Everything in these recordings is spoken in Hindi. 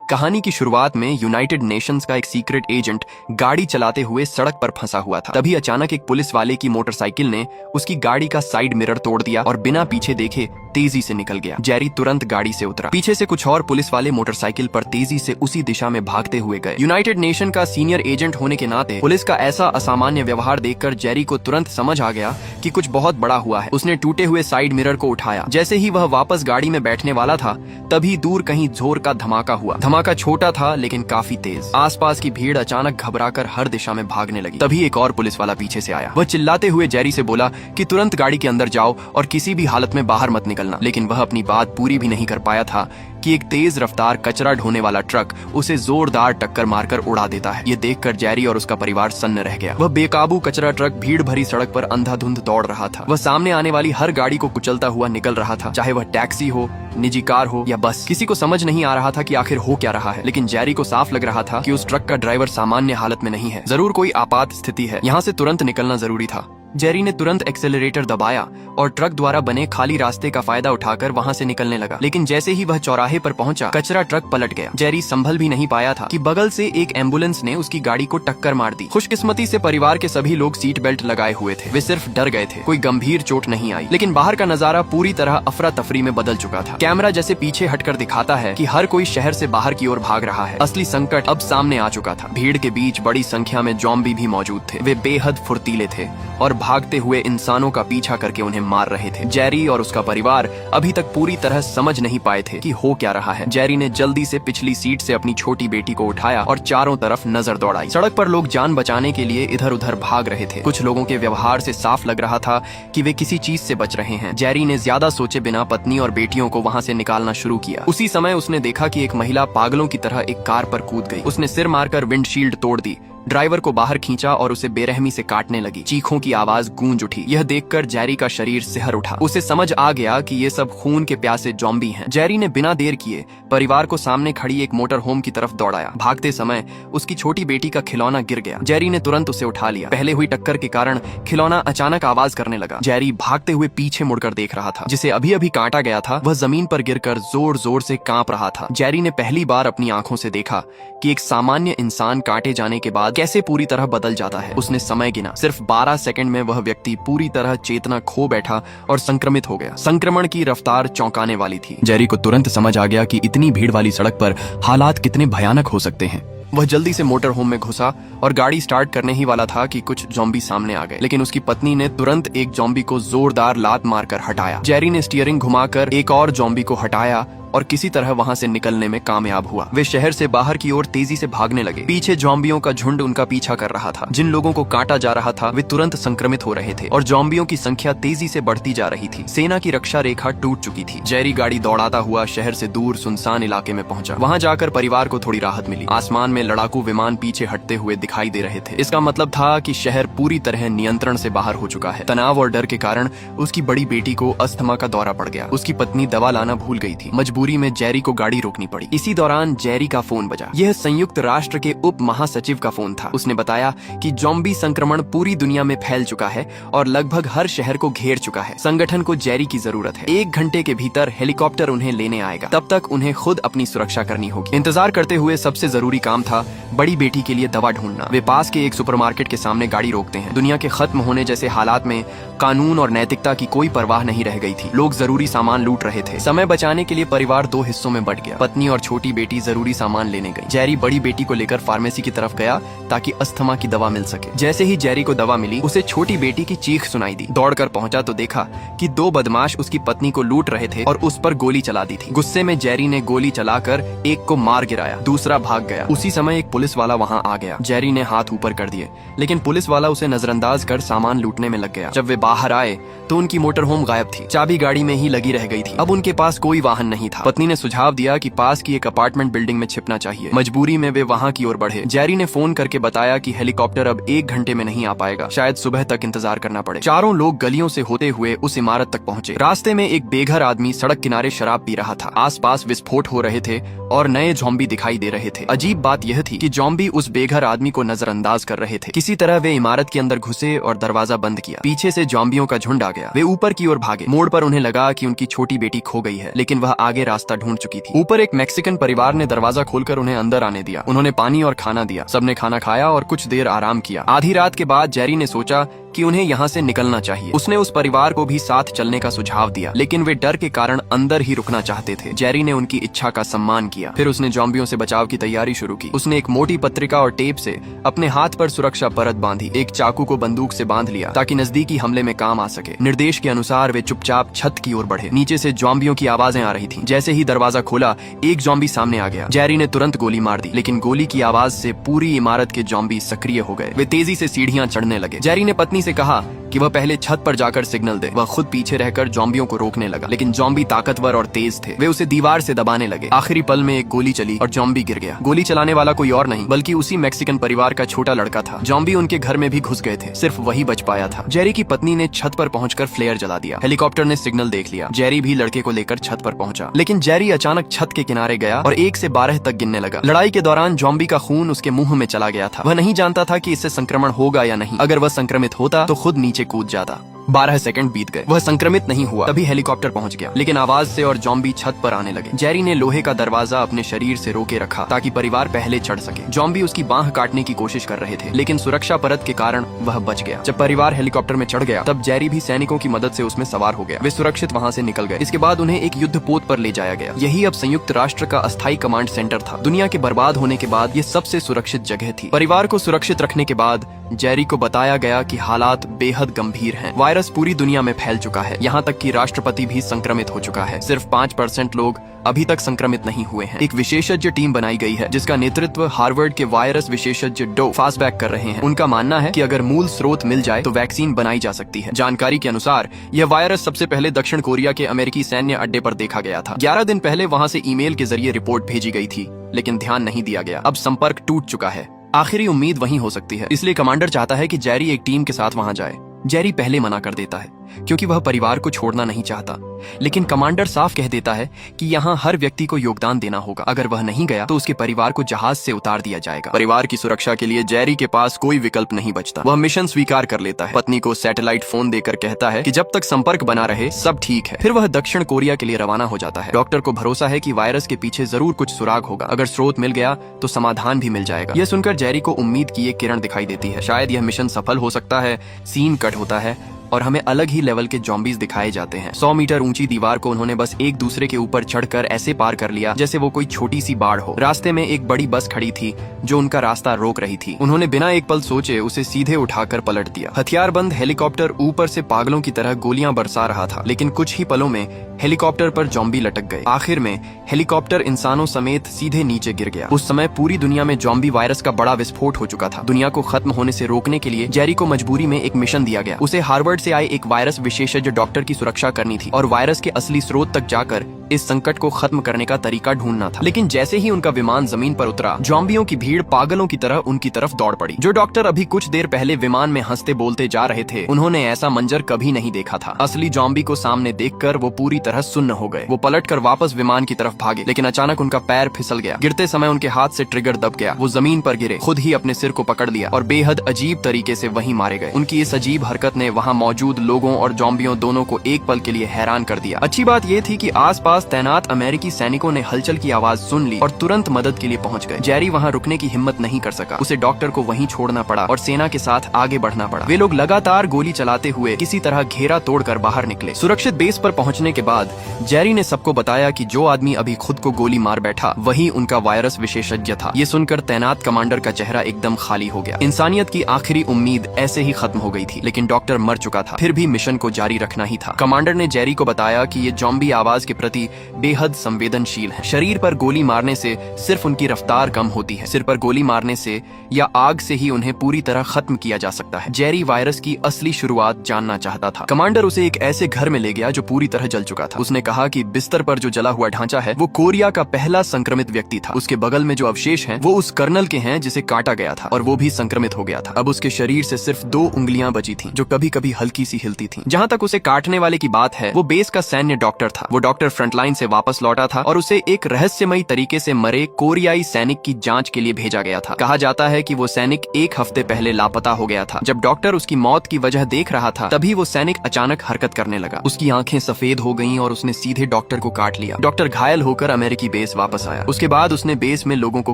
कहानी की शुरुआत में यूनाइटेड नेशंस का एक सीक्रेट एजेंट गाड़ी चलाते हुए सड़क पर फंसा हुआ था। तभी अचानक एक पुलिस वाले की मोटरसाइकिल ने उसकी गाड़ी का साइड मिरर तोड़ दिया और बिना पीछे देखे तेजी से निकल गया। जेरी तुरंत गाड़ी से उतरा। पीछे से कुछ और पुलिस वाले मोटरसाइकिल पर तेजी से उसी दिशा में भागते हुए गए। यूनाइटेड नेशन का सीनियर एजेंट होने के नाते पुलिस का ऐसा असामान्य व्यवहार देखकर जेरी को तुरंत समझ आ गया कि कुछ बहुत बड़ा हुआ है। उसने टूटे हुए साइड मिरर को उठाया। जैसे ही वह वापस गाड़ी में बैठने वाला था, तभी दूर कहीं जोर का धमाका हुआ। धमाका छोटा था लेकिन काफी तेज। आसपास की भीड़ अचानक घबराकर हर दिशा में भागने लगी। तभी एक और पुलिस वाला पीछे से आया। वह चिल्लाते हुए जेरी से बोला कि तुरंत गाड़ी के अंदर जाओ और किसी भी हालत में बाहर मत निकलना। लेकिन वह अपनी बात पूरी भी नहीं कर पाया था कि एक तेज रफ्तार कचरा ढोने वाला ट्रक उसे जोरदार टक्कर मारकर उड़ा देता है। ये देखकर जेरी और उसका परिवार सन्न रह गया। वह बेकाबू कचरा ट्रक भीड़ भरी सड़क पर अंधाधुंध दौड़ रहा था। वह सामने आने वाली हर गाड़ी को कुचलता हुआ निकल रहा था, चाहे वह टैक्सी हो, निजी कार हो या बस। किसी को समझ नहीं आ रहा था कि आखिर हो क्या रहा है, लेकिन जेरी को साफ लग रहा था कि उस ट्रक का ड्राइवर सामान्य हालत में नहीं है। जरूर कोई आपात स्थिति है। यहाँ से तुरंत निकलना जरूरी था। जेरी ने तुरंत एक्सेलरेटर दबाया और ट्रक द्वारा बने खाली रास्ते का फायदा उठाकर वहां से निकलने लगा। लेकिन जैसे ही वह चौराहे पर पहुंचा, कचरा ट्रक पलट गया। जेरी संभल भी नहीं पाया था कि बगल से एक एम्बुलेंस ने उसकी गाड़ी को टक्कर मार दी। खुशकिस्मती से परिवार के सभी लोग सीट बेल्ट लगाए हुए थे। वे सिर्फ डर गए थे। कोई गंभीर चोट नहीं आई। लेकिन बाहर का नजारा पूरी तरह अफरा तफरी में बदल चुका था। कैमरा जैसे पीछे हटकर दिखाता है कि हर कोई शहर से बाहर की ओर भाग रहा है। असली संकट अब सामने आ चुका था। भीड़ के बीच बड़ी संख्या में ज़ॉम्बी भी मौजूद थे। वे बेहद फुर्तीले थे और भागते हुए इंसानों का पीछा करके उन्हें मार रहे थे। जेरी और उसका परिवार अभी तक पूरी तरह समझ नहीं पाए थे कि हो क्या रहा है। जेरी ने जल्दी से पिछली सीट से अपनी छोटी बेटी को उठाया और चारों तरफ नजर दौड़ाई। सड़क पर लोग जान बचाने के लिए इधर उधर भाग रहे थे। कुछ लोगों के व्यवहार से साफ लग रहा था कि वे किसी चीज से बच रहे हैं। जेरी ने ज्यादा सोचे बिना पत्नी और बेटियों को वहां से निकालना शुरू किया। उसी समय उसने देखा कि एक महिला पागलों की तरह एक कार पर कूद गई। उसने सिर मारकर विंडशील्ड तोड़ दी, ड्राइवर को बाहर खींचा और उसे बेरहमी से काटने लगी। चीखों की आवाज गूंज उठी। यह देखकर जेरी का शरीर सिहर उठा। उसे समझ आ गया कि ये सब खून के प्यासे ज़ॉम्बी हैं। जेरी ने बिना देर किए परिवार को सामने खड़ी एक मोटर होम की तरफ दौड़ाया। भागते समय उसकी छोटी बेटी का खिलौना गिर गया। जेरी ने तुरंत उसे उठा लिया। पहले हुई टक्कर के कारण खिलौना अचानक आवाज करने लगा। जेरी भागते हुए पीछे मुड़कर देख रहा था। जिसे अभी अभी काटा गया था, वह जमीन पर गिरकर जोर जोर से कांप रहा था। जेरी ने पहली बार अपनी आंखों से देखा कि एक सामान्य इंसान काटे जाने के बाद कैसे पूरी तरह बदल जाता है। उसने समय गिना। सिर्फ 12 सेकंड में वह व्यक्ति पूरी तरह चेतना खो बैठा और संक्रमित हो गया। संक्रमण की रफ्तार चौंकाने वाली थी। जेरी को तुरंत समझ आ गया कि इतनी भीड़ वाली सड़क पर हालात कितने भयानक हो सकते हैं। वह जल्दी से मोटर होम में घुसा और गाड़ी स्टार्ट करने ही वाला था कि कुछ ज़ॉम्बी सामने आ गए। लेकिन उसकी पत्नी ने तुरंत एक ज़ॉम्बी को जोरदार लात मारकर हटाया। जेरी ने स्टीयरिंग घुमाकर एक और ज़ॉम्बी को हटाया और किसी तरह वहां से निकलने में कामयाब हुआ। वे शहर से बाहर की ओर तेजी से भागने लगे। पीछे ज़ॉम्बियों का झुंड उनका पीछा कर रहा था। जिन लोगों को काटा जा रहा था वे तुरंत संक्रमित हो रहे थे और ज़ॉम्बियों की संख्या तेजी से बढ़ती जा रही थी। सेना की रक्षा रेखा टूट चुकी थी। जेरी गाड़ी दौड़ाता हुआ शहर से दूर सुनसान इलाके में पहुंचा। वहां जाकर परिवार को थोड़ी राहत मिली। आसमान में लड़ाकू विमान पीछे हटते हुए दिखाई दे रहे थे। इसका मतलब था कि शहर पूरी तरह नियंत्रण से बाहर हो चुका है। तनाव और डर के कारण उसकी बड़ी बेटी को अस्थमा का दौरा पड़ गया। उसकी पत्नी दवा लाना भूल गई थी। मजबूरी में जेरी को गाड़ी रोकनी पड़ी। इसी दौरान जेरी का फोन बजा। यह संयुक्त राष्ट्र के उप महासचिव का फोन था। उसने बताया कि ज़ॉम्बी संक्रमण पूरी दुनिया में फैल चुका है और लगभग हर शहर को घेर चुका है। संगठन को जेरी की जरूरत है। 1 घंटे के भीतर हेलीकॉप्टर उन्हें लेने आएगा। तब तक उन्हें खुद अपनी सुरक्षा करनी होगी। इंतजार करते हुए सबसे जरूरी काम था बड़ी बेटी के लिए दवा ढूंढना। वे पास के एक सुपरमार्केट के सामने गाड़ी रोकते हैं। दुनिया के खत्म होने जैसे हालात में कानून और नैतिकता की कोई परवाह नहीं रह गई थी। लोग जरूरी सामान लूट रहे थे। समय बचाने के लिए परिवार 2 हिस्सों में बट गया। पत्नी और छोटी बेटी जरूरी सामान लेने गई। जेरी बड़ी बेटी को लेकर फार्मेसी की तरफ गया ताकि अस्थमा की दवा मिल सके। जैसे ही जेरी को दवा मिली, उसे छोटी बेटी की चीख सुनाई दी। दौड़कर पहुंचा तो देखा कि 2 बदमाश उसकी पत्नी को लूट रहे थे और उस पर गोली चला दी थी। गुस्से में जेरी ने गोली चलाकर एक को मार गिराया, दूसरा भाग गया। उसी समय एक पुलिस वाला वहां आ गया। जेरी ने हाथ ऊपर कर दिए, लेकिन पुलिस वाला उसे नजरअंदाज कर सामान लूटने में लग गया। जब वे बाहर आए तो उनकी मोटर होम गायब थी। चाबी गाड़ी में ही लगी रह गई थी। अब उनके पास कोई वाहन नहीं था। पत्नी ने सुझाव दिया कि पास की एक अपार्टमेंट बिल्डिंग में छिपना चाहिए। मजबूरी में वे वहां की ओर बढ़े। जेरी ने फोन करके बताया कि हेलीकॉप्टर अब 1 घंटे में नहीं आ पाएगा, शायद सुबह तक इंतजार करना पड़े। चारों लोग गलियों से होते हुए उस इमारत तक पहुंचे। रास्ते में एक बेघर आदमी सड़क किनारे शराब पी रहा था। आसपास विस्फोट हो रहे थे और नए ज़ॉम्बी दिखाई दे रहे थे। अजीब बात यह थी कि ज़ॉम्बी उस बेघर आदमी को नजरअंदाज कर रहे थे। किसी तरह वे इमारत के अंदर घुसे और दरवाजा बंद किया। पीछे से ज़ॉम्बियों का झुंड आ गया। वे ऊपर की ओर भागे। मोड़ पर उन्हें लगा कि उनकी छोटी बेटी खो गई है, लेकिन वह आगे रास्ता ढूंढ चुकी थी। ऊपर एक मैक्सिकन परिवार ने दरवाजा खोलकर उन्हें अंदर आने दिया। उन्होंने पानी और खाना दिया। सबने खाना खाया और कुछ देर आराम किया। आधी रात के बाद जेरी ने सोचा कि उन्हें यहाँ से निकलना चाहिए। उसने उस परिवार को भी साथ चलने का सुझाव दिया, लेकिन वे डर के कारण अंदर ही रुकना चाहते थे। जेरी ने उनकी इच्छा का सम्मान किया। फिर उसने ज़ॉम्बियों से बचाव की तैयारी शुरू की। उसने एक मोटी पत्रिका और टेप से अपने हाथ पर सुरक्षा परत बांधी। एक चाकू को बंदूक से बांध लिया ताकि नजदीकी हमले में काम आ सके। निर्देश के अनुसार वे चुपचाप छत की ओर बढ़े। नीचे से ज़ॉम्बियों की आवाजें आ रही थीं। जैसे ही दरवाजा खोला, एक ज़ॉम्बी सामने आ गया। जेरी ने तुरंत गोली मार दी, लेकिन गोली की आवाज से पूरी इमारत के ज़ॉम्बी सक्रिय हो गए। वे तेजी से सीढ़ियां चढ़ने लगे। जेरी ने पत्नी से कहा कि वह पहले छत पर जाकर सिग्नल दे। वह खुद पीछे रहकर ज़ॉम्बियों को रोकने लगा, लेकिन ज़ॉम्बी ताकतवर और तेज थे। वे उसे दीवार से दबाने लगे। आखिरी पल में एक गोली चली और ज़ॉम्बी गिर गया। गोली चलाने वाला कोई और नहीं बल्कि उसी मैक्सिकन परिवार का छोटा लड़का था। ज़ॉम्बी उनके घर में भी घुस गए थे, सिर्फ वही बच पाया था। जेरी की पत्नी ने छत पर पहुंचकर फ्लेयर जला दिया। हेलीकॉप्टर ने सिग्नल देख लिया। जेरी भी लड़के को लेकर छत पर पहुंचा, लेकिन जेरी अचानक छत के किनारे गया और 1 से 12 तक गिनने लगा। लड़ाई के दौरान ज़ॉम्बी का खून उसके मुंह में चला गया था। वह नहीं जानता था कि इससे संक्रमण होगा या नहीं। अगर वह संक्रमित होता तो खुद नीचे कूद जाता। 12 सेकंड बीत गए। वह संक्रमित नहीं हुआ। तभी हेलीकॉप्टर पहुंच गया, लेकिन आवाज से और ज़ॉम्बी छत पर आने लगे। जेरी ने लोहे का दरवाजा अपने शरीर से रोके रखा ताकि परिवार पहले चढ़ सके। ज़ॉम्बी उसकी बांह काटने की कोशिश कर रहे थे, लेकिन सुरक्षा परत के कारण वह बच गया। जब परिवार हेलीकॉप्टर में चढ़ गया, तब जेरी भी सैनिकों की मदद से उसमें सवार हो गया। वे सुरक्षित वहाँ से निकल गए। इसके बाद उन्हें एक युद्ध पोत पर ले जाया गया। यही अब संयुक्त राष्ट्र का अस्थायी कमांड सेंटर था। दुनिया के बर्बाद होने के बाद ये सबसे सुरक्षित जगह थी। परिवार को सुरक्षित रखने के बाद जेरी को बताया गया कि हालात बेहद गंभीर हैं। वायरस पूरी दुनिया में फैल चुका है। यहाँ तक कि राष्ट्रपति भी संक्रमित हो चुका है। सिर्फ 5% लोग अभी तक संक्रमित नहीं हुए हैं। एक विशेषज्ञ टीम बनाई गई है जिसका नेतृत्व हार्वर्ड के वायरस विशेषज्ञ डो फास्टबैक कर रहे हैं। उनका मानना है कि अगर मूल स्रोत मिल जाए तो वैक्सीन बनाई जा सकती है। जानकारी के अनुसार यह वायरस सबसे पहले दक्षिण कोरिया के अमेरिकी सैन्य अड्डे पर देखा गया था। 11 दिन पहले वहाँ से ईमेल के जरिए रिपोर्ट भेजी गई थी, लेकिन ध्यान नहीं दिया गया। अब संपर्क टूट चुका है। आखिरी उम्मीद वहीं हो सकती है। इसलिए कमांडर चाहता है कि जेरी एक टीम के साथ वहां जाए। जेरी पहले मना कर देता है क्योंकि वह परिवार को छोड़ना नहीं चाहता, लेकिन कमांडर साफ कह देता है कि यहाँ हर व्यक्ति को योगदान देना होगा। अगर वह नहीं गया तो उसके परिवार को जहाज से उतार दिया जाएगा। परिवार की सुरक्षा के लिए जेरी के पास कोई विकल्प नहीं बचता। वह मिशन स्वीकार कर लेता है। पत्नी को सैटेलाइट फोन देकर कहता है कि जब तक संपर्क बना रहे सब ठीक है। फिर वह दक्षिण कोरिया के लिए रवाना हो जाता है। डॉक्टर को भरोसा है कि वायरस के पीछे जरूर कुछ सुराग होगा। अगर स्रोत मिल गया तो समाधान भी मिल जाएगा। यह सुनकर जेरी को उम्मीद की एक किरण दिखाई देती है। शायद यह मिशन सफल हो सकता है। सीन कट होता है और हमें अलग ही लेवल के ज़ॉम्बीज दिखाए जाते हैं। 100 मीटर ऊंची दीवार को उन्होंने बस एक दूसरे के ऊपर चढ़कर ऐसे पार कर लिया जैसे वो कोई छोटी सी बाढ़ हो। रास्ते में एक बड़ी बस खड़ी थी जो उनका रास्ता रोक रही थी। उन्होंने बिना एक पल सोचे उसे सीधे उठाकर पलट दिया। हथियारबंद हेलीकॉप्टर ऊपर से पागलों की तरह गोलियां बरसा रहा था, लेकिन कुछ ही पलों में हेलीकॉप्टर पर ज़ॉम्बी लटक गए। आखिर में हेलीकॉप्टर इंसानों समेत सीधे नीचे गिर गया। उस समय पूरी दुनिया में ज़ॉम्बी वायरस का बड़ा विस्फोट हो चुका था। दुनिया को खत्म होने से रोकने के लिए जेरी को मजबूरी में एक मिशन दिया गया। उसे हार्वर्ड से आए एक वायरस विशेषज्ञ डॉक्टर की सुरक्षा करनी थी और वायरस के असली स्रोत तक जाकर इस संकट को खत्म करने का तरीका ढूंढना था। लेकिन जैसे ही उनका विमान जमीन पर उतरा, ज़ॉम्बियों की भीड़ पागलों की तरह उनकी तरफ दौड़ पड़ी। जो डॉक्टर अभी कुछ देर पहले विमान में हंसते बोलते जा रहे थे, उन्होंने ऐसा मंजर कभी नहीं देखा था। असली ज़ॉम्बी को सामने देखकर वो पूरी तरह सुन्न हो गए। वो पलटकर वापस विमान की तरफ भागे, लेकिन अचानक उनका पैर फिसल गया। गिरते समय उनके हाथ से ट्रिगर दब गया। वो जमीन पर गिरे, खुद ही अपने सिर को पकड़ लिया और बेहद अजीब तरीके से वहीं मारे गए। उनकी इस अजीब हरकत ने वहाँ मौजूद लोगों और ज़ॉम्बियों दोनों को एक पल के लिए हैरान कर दिया। अच्छी बात ये थी कि आसपास तैनात अमेरिकी सैनिकों ने हलचल की आवाज सुन ली और तुरंत मदद के लिए पहुंच गए। जेरी वहां रुकने की हिम्मत नहीं कर सका। उसे डॉक्टर को वहीं छोड़ना पड़ा और सेना के साथ आगे बढ़ना पड़ा। वे लोग लगातार गोली चलाते हुए किसी तरह घेरा तोड़कर बाहर निकले। सुरक्षित बेस पर पहुंचने के बाद जेरी ने सबको बताया कि जो आदमी अभी खुद को गोली मार बैठा वही उनका वायरस विशेषज्ञ था। ये सुनकर तैनात कमांडर का चेहरा एकदम खाली हो गया। इंसानियत की आखिरी उम्मीद ऐसे ही खत्म हो गई थी, लेकिन डॉक्टर मर चुका था। फिर भी मिशन को जारी रखना ही था। कमांडर ने जेरी को बताया कि ये ज़ॉम्बी आवाज के प्रति बेहद संवेदनशील है। शरीर पर गोली मारने से सिर्फ उनकी रफ्तार कम होती है, सिर पर गोली मारने से या आग से ही उन्हें पूरी तरह खत्म किया जा सकता है। जेरी वायरस की असली शुरुआत जानना चाहता था। कमांडर उसे एक ऐसे घर में ले गया जो पूरी तरह जल चुका था। उसने कहा कि बिस्तर पर जो जला हुआ ढांचा है वो कोरिया का पहला संक्रमित व्यक्ति था। उसके बगल में जो अवशेष हैं वो उस कर्नल के हैं जिसे काटा गया था और वो भी संक्रमित हो गया था। अब उसके शरीर से सिर्फ 2 उंगलियां बची थीं जो कभी कभी हल्की सी हिलती थीं। जहां तक उसे काटने वाले की बात है, वो बेस का सैन्य डॉक्टर था। वो डॉक्टर फ्रंटलाइन फ्रंटलाइन से वापस लौटा था और उसे एक रहस्यमयी तरीके से मरे कोरियाई सैनिक की जांच के लिए भेजा गया था। कहा जाता है कि वो सैनिक 1 हफ्ते पहले लापता हो गया था। जब डॉक्टर उसकी मौत की वजह देख रहा था तभी वो सैनिक अचानक हरकत करने लगा। उसकी आंखें सफेद हो गईं और उसने सीधे डॉक्टर को काट लिया। डॉक्टर घायल होकर अमेरिकी बेस वापस आया। उसके बाद उसने बेस में लोगों को